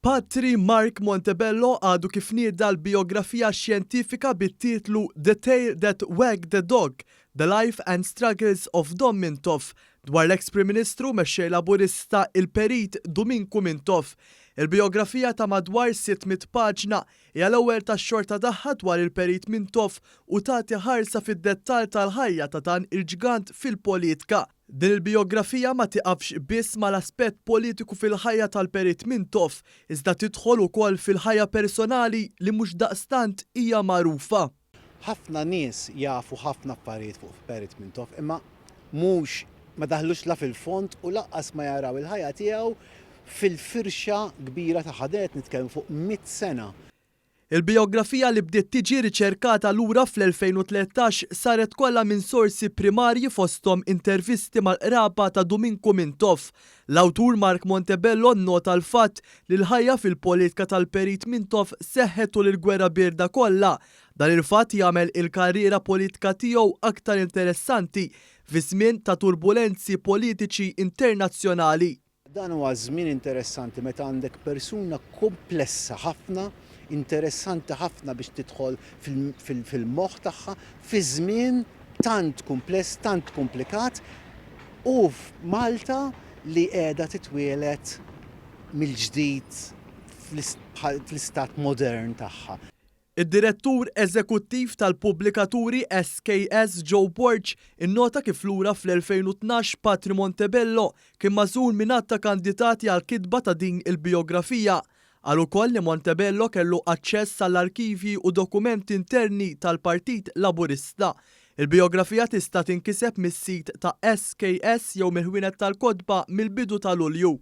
Patri Mark Montebello għadu kif nieda l-bijografija xjentifika bit-titlu The Tale That Wagged the Dog, The Life and Struggles of Dom Mintoff, dwar l-eks-Prim Ministru Mexxej Laburista Il-Perit Duminku Mintoff. Il-bijografija ta' madwar 600 paġna hija l-ewwel tax-xorta tagħha dwar il-Perit Mintoff u tagħti ħarsa fid-dettal tal-ħajja ta' dan il-ġgant fil-politika. Din il-bijografija ma tiqafx biss mal-aspett politiku fil-ħajja tal-Perit Mintoff, iżda tidħol ukoll fil-ħajja personali li mhux daqstant hija magħrufa. Ħafna nies jafu ħafna affarijiet fuq Perit Mintoff, imma mhux ma daħlux la fil-fond u laqqas ma jaraw il-ħajja tiegħu fil-firxa kbira ta' ħadet nitkellmu fuq 100 sena. Il-bijografija li bdiet tiġi riċerkata lura fl-2013 saret kollha minn sorsi primarji fosthom intervisti mal-qraba ta' Duminku Mintoff. L-awtur Mark Montebello nnota l-fatt li l-ħajja fil-politika tal-Perit Mintoff seħħet tul il-gwerra birda kollha. Dan il-fatt jagħmel il-karriera politika tiegħu aktar interessanti fi żmien ta' turbulenzi politiċi internazzjonali. Dan huwa żmien interessanti meta għandek persuna komplessa ħafna, interessanti ħafna biex tidħol fil-moħħ tagħha fi żmien tant kumpless, tant komplikat u f'Malta li qiegħda titwieled mill-ġdid fl-istat modern tagħha. Id-direttur eżekuttiv tal-pubblikaturi SKS Joe Borg innota kif lura fl-2012 Patri Montebello kien magħżul minn ta' kandidati għal kitba ta' din il-bijografija. Qal ukoll li Montebello kellu aċċess għall-arkivji u dokumenti interni tal-Partit Laburista. Il-bijografija tista' tinkiseb mis-sit ta' SKS jew mill-ħwienet tal-kotba mill-bidu ta' Lulju.